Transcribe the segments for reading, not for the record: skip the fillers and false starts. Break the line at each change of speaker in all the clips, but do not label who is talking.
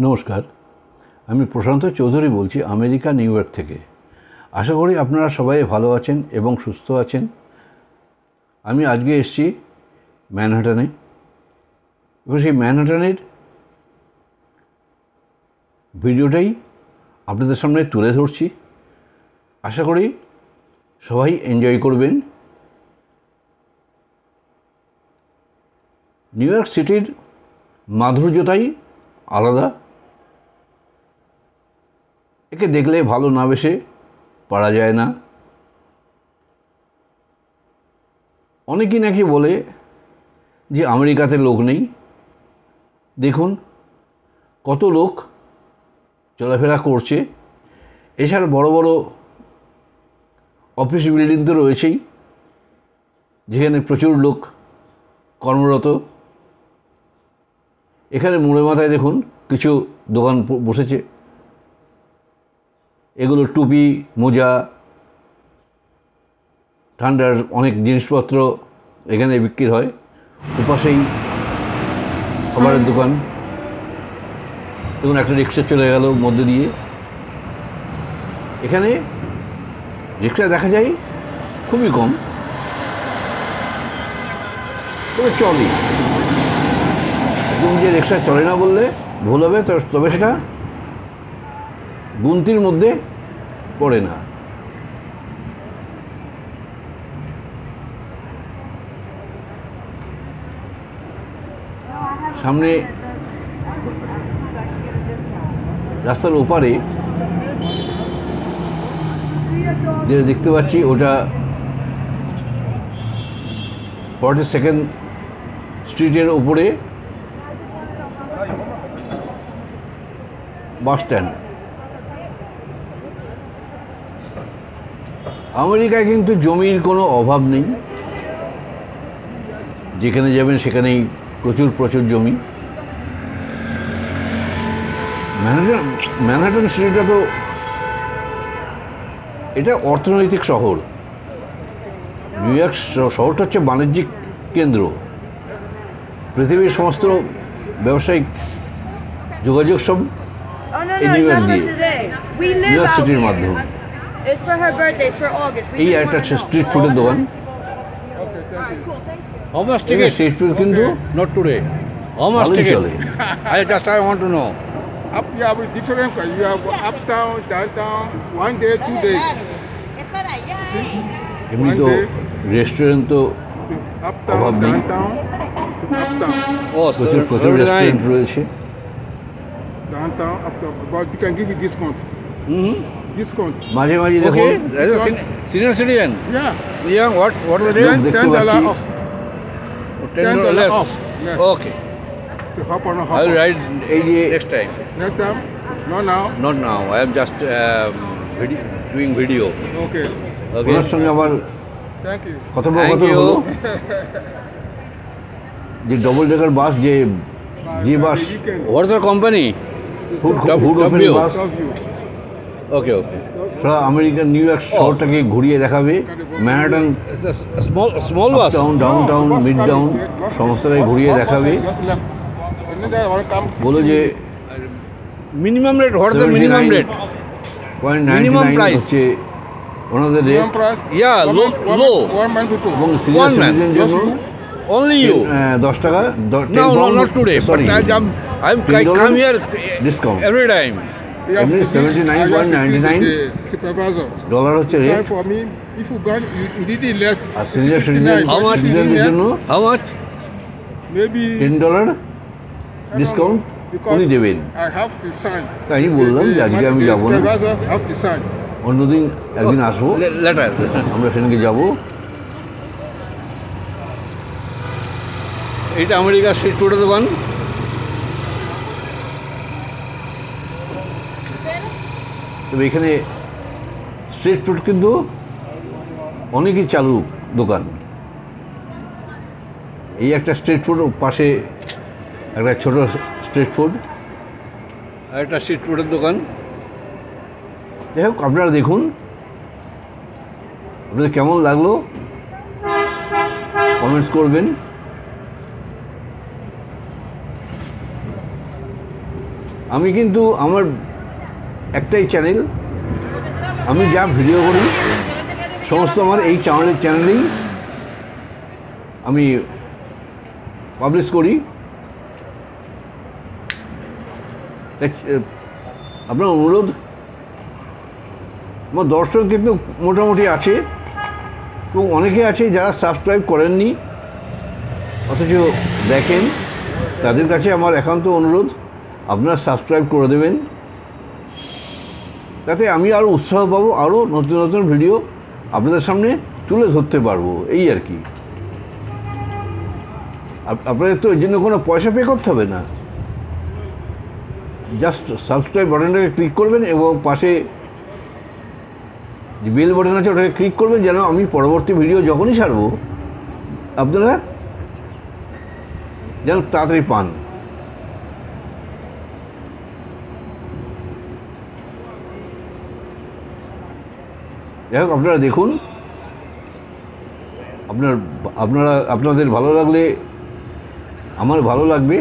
নমস্কার, আমি প্রশান্ত চৌধুরী বলছি আমেরিকা নিউ ইয়র্ক থেকে। আশা করি আপনারা সবাই ভালো আছেন এবং সুস্থ আছেন। আমি আজকে এসেছি ম্যানহাটনে এবং সেই ম্যানহাটনের ভিডিওটাই আপনাদের সামনে তুলে ধরছি। আশা করি সবাই এনজয় করবেন। নিউ ইয়র্ক সিটির মাধুর্যতাই আলাদা। একে দেখলে ভালো না বেশে পারা যায় না। অনেকেই নাকি বলে যে আমেরিকাতে লোক নেই। দেখুন কত লোক চলাফেরা করছে। এছাড়া বড় বড় অফিস বিল্ডিং তো রয়েছেই, যেখানে প্রচুর লোক কর্মরত। এখানে মোড়ে মাথায় দেখুন কিছু দোকান বসেছে। এগুলো টুপি, মোজা, ঠান্ডার অনেক জিনিসপত্র এখানে বিক্রি হয়। ওপাশেই খাবারের দোকান। দেখুন একটা রিক্সা চলে গেল মধ্যে দিয়ে। এখানে রিক্সা দেখা যায় খুবই কম, তবে চলে। একদম যে রিক্সা চলে না বললে ভুল হবে, তবে সেটা গুনতির মধ্যে পড়ে না। সামনে রাস্তার ওপারে যেটা দেখতে পাচ্ছি ওটা 42nd স্ট্রিটের ওপরে বাস স্ট্যান্ড। আমেরিকায় কিন্তু জমির কোনো অভাব নেই। যেখানে যাবেন সেখানেই প্রচুর জমি। ম্যানহাটন সিটিটা তো এটা অর্থনৈতিক শহর। নিউ ইয়র্ক শহরটা হচ্ছে বাণিজ্যিক কেন্দ্র। পৃথিবীর সমস্ত ব্যবসায়িক যোগাযোগ সব এই নিউ ইয়র্ক দিয়ে, নিউ ইয়র্ক সিটির মাধ্যমে। এই একটা স্ট্রিট ফুডের দোকান।
How much ticket?
Street food কিন্তু
Not today. How much
ভালোই
ticket?
চলে।
I want to know.
Up here with different. You have uptown, downtown, 1 day, 2 days.
এমনি তো রেস্টুরেন্ট তো
So uptown,
অভাব নেই।
downtown, so uptown,
Oh,
প্রচুর restaurant রয়েছে।
downtown, uptown. But you can give you discount. Discount.
মাঝে মাঝে দেখুন
Okay, as a senior citizen.
Yeah.
Yeah, what are the
Look,
rate?
দেখতে
$10
পাচ্ছি
off.
$10 less.
off. Yes.
Okay,
So hop on, hop
I'll
on.
write
এই যে
next time.
Next time? Not now.
Not now. I am just doing video.
Okay.
Okay.
ওনার সঙ্গে আমার
Thank you.
কথোপকথন
Thank you.
হলো যে double decker bus, যে bus
Weekend.
What's the company?
হুড
W.
Open bus,
Love you.
Okay.
সারা American New York শহরটাকে ঘুরিয়ে দেখাবে। Manhattan,
It's a small bus.
Town, downtown, midtown সমস্তটাই ঘুরিয়ে দেখাবে।
Just left. Another one come.
বলো যে
Minimum rate. What is the minimum rate? Minimum
0.99
price.
হচ্ছে ওনাদের rate.
One price.
Yeah, low.
One man people.
এবং senior
One man.
Citizen জন্য
Only you.
10 টাকা,
No, not today.
Sorry,
But I come here
discount.
every time.
Every 79.99
supervisor.
Dollar হচ্ছে rate.
Sign for me. If you got, you did it less.
আর senior
59.
How much?
সিটিজেনদের জন্য
How much?
Maybe
$10 discount উনি দেবেন।
I have to sign.
তাই বললাম যে আজকে আমি যাবো না,
Supervisor have to sign.
অন্যদিন একদিন আসবো,
Letter.
আমরা সেদিনকে যাবো।
এটা আমেরিকার স্ট্রিট ফুডের দোকান।
তবে এখানে স্ট্রিট ফুড কিন্তু অনেকই চালু দোকান। এই একটা স্ট্রিট ফুড, পাশে একটা ছোট স্ট্রিট ফুড,
আর একটা স্ট্রিট ফুডের দোকান।
যাই হোক, আপনারা দেখুন আপনাদের কেমন লাগলো কমেন্টস করবেন। আমি কিন্তু আমার একটাই চ্যানেল, আমি যা ভিডিও করি সমস্ত আমার এই চ্যানেলেই আমি পাবলিশ করি। আপনার অনুরোধ, আমার দর্শক কিন্তু মোটামুটি আছে, এবং অনেকে আছে যারা সাবস্ক্রাইব করেননি অথচ দেখেন, তাদের কাছে আমার একান্ত অনুরোধ আপনারা সাবস্ক্রাইব করে দেবেন, তাতে আমি আরও উৎসাহ পাবো, আরও নতুন নতুন ভিডিও আপনাদের সামনে তুলে ধরতে পারবো, এই আর কি। আপনাদের তো এর জন্য কোনো পয়সা পে করতে হবে না, জাস্ট সাবস্ক্রাইব বাটনটাকে ক্লিক করবেন এবং পাশে যে বেল বাটন আছে ওটাকে ক্লিক করবেন, যেন আমি পরবর্তী ভিডিও যখনই ছাড়বো আপনারা যেন তাড়াতাড়ি পান। যাই হোক, আপনারা দেখুন, আপনাদের ভালো লাগলে আমার ভালো লাগবে।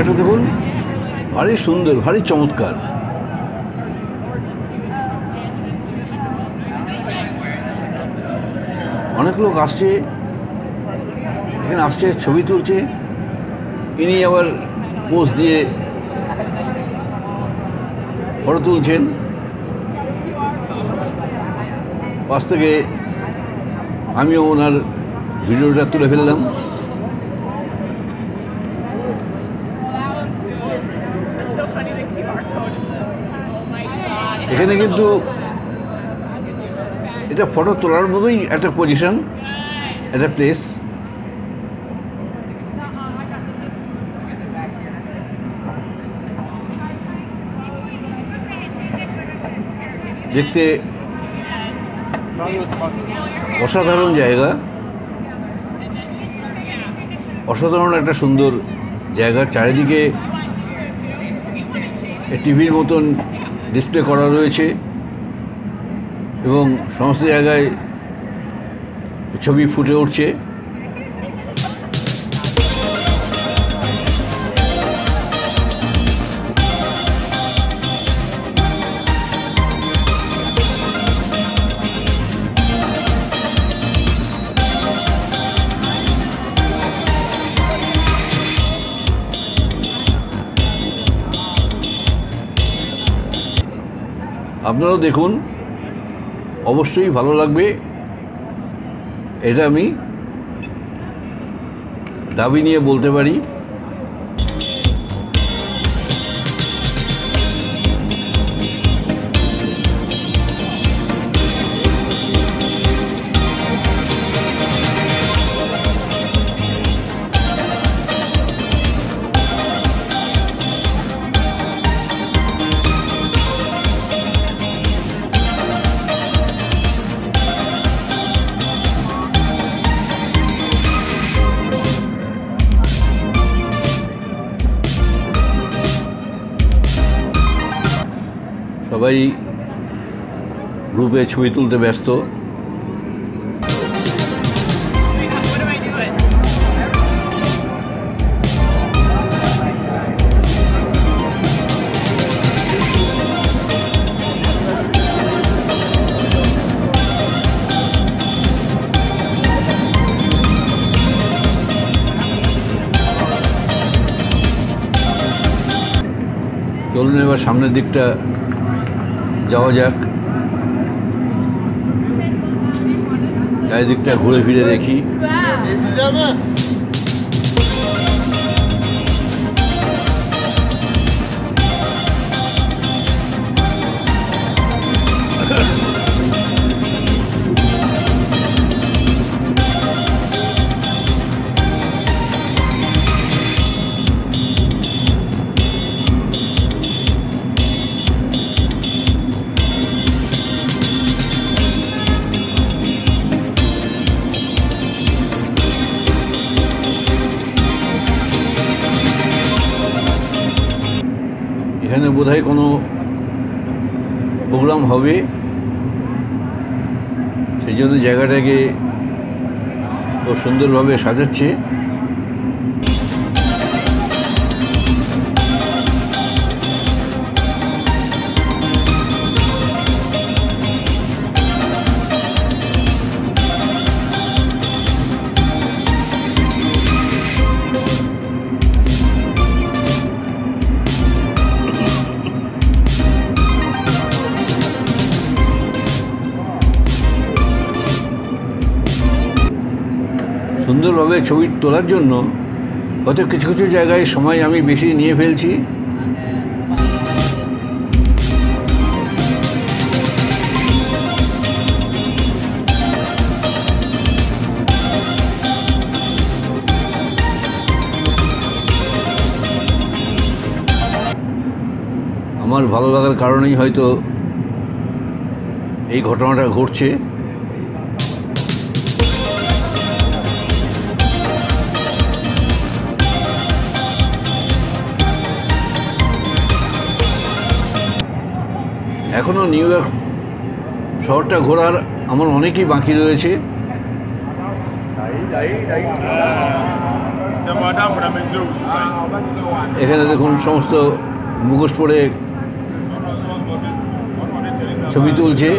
জায়গাটা দেখুন, ভারী সুন্দর, ভারী চমৎকার। অনেক লোক আসছে এখানে, আসছে ছবি তুলছে, ইনি আবার পোজ দিয়ে ফটো তুলছেন। পাশ থেকে আমিও ওনার ভিডিওটা তুলে ফেললাম। এখানে কিন্তু এটা ফটো তোলার মতোই একটা পজিশন, একটা প্লেস। দেখতে অসাধারণ জায়গা, অসাধারণ একটা সুন্দর জায়গা। চারিদিকে টিভির মতন ডিসপ্লে করা রয়েছে এবং সমস্ত জায়গায় ছবি ফুটে উঠছে। আপনারাও দেখুন, অবশ্যই ভালো লাগবে, এটা আমি দাবি নিয়ে বলতে পারি। সবাই গ্রুপে ছবি তুলতে ব্যস্ত। চলুন এবার সামনের দিকটা যাওয়া যাক, চারিদিকটা ঘুরে ফিরে দেখি। এখানে বোধহয় কোনো প্রোগ্রাম হবে, সেই জন্য জায়গাটাকে খুব সুন্দরভাবে সাজাচ্ছে। সুন্দরভাবে ছবি তোলার জন্য হয়তো কিছু কিছু জায়গায় সময় আমি বেশি নিয়ে ফেলছি। আমার ভালো লাগার কারণেই হয়তো এই ঘটনাটা ঘটছে। এখনও নিউ ইয়র্ক শহরটা ঘোরার আমার অনেকই বাকি রয়েছে। এখানে দেখুন সমস্ত মুখোশ পরে ছবি তুলছে।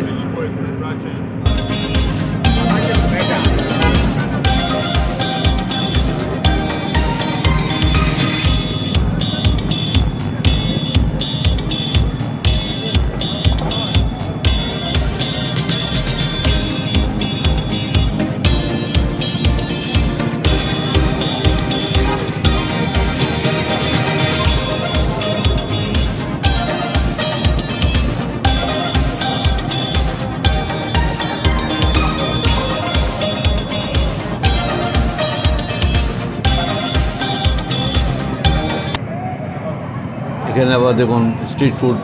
এখানে আবার দেখুন স্ট্রিট ফুড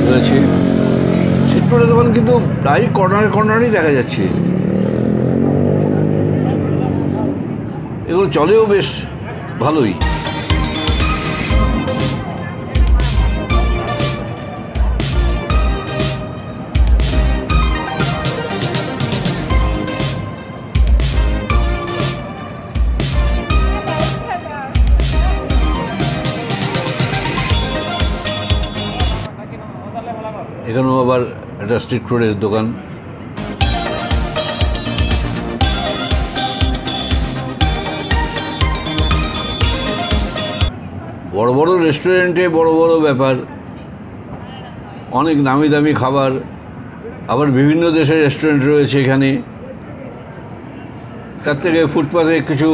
রয়েছে। স্ট্রিট ফুডের দোকান কিন্তু প্রায় কর্নারই দেখা যাচ্ছে। এগুলো চলেও বেশ ভালোই। এখানেও আবার একটা স্ট্রিট ফুডের দোকান। বড় বড় রেস্টুরেন্টে বড় বড় ব্যাপার, অনেক দামি দামি খাবার, আবার বিভিন্ন দেশের রেস্টুরেন্ট রয়েছে এখানে। তার থেকে ফুটপাতে কিছু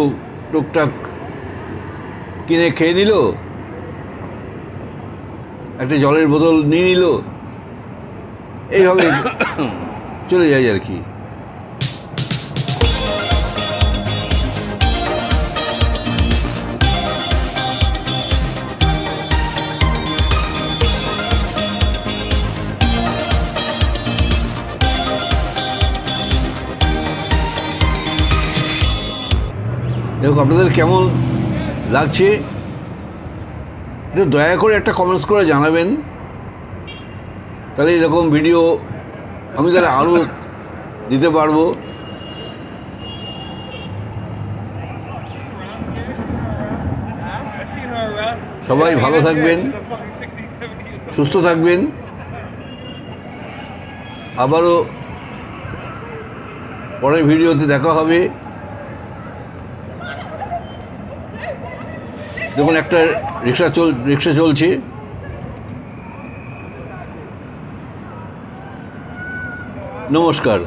টুকটাক কিনে খেয়ে নিল, একটা জলের বোতল নিয়ে নিল, এইভাবে চলে যায় আর কি। দেখো আপনাদের কেমন লাগছে একটু দয়া করে একটা কমেন্টস করে জানাবেন, তাহলে এরকম ভিডিও আমি তাহলে আরও দিতে পারবো। সবাই ভালো থাকবেন, সুস্থ থাকবেন। আবারও পরের ভিডিওতে দেখা হবে। দেখুন একটা রিক্সা চলছে। নমস্কার।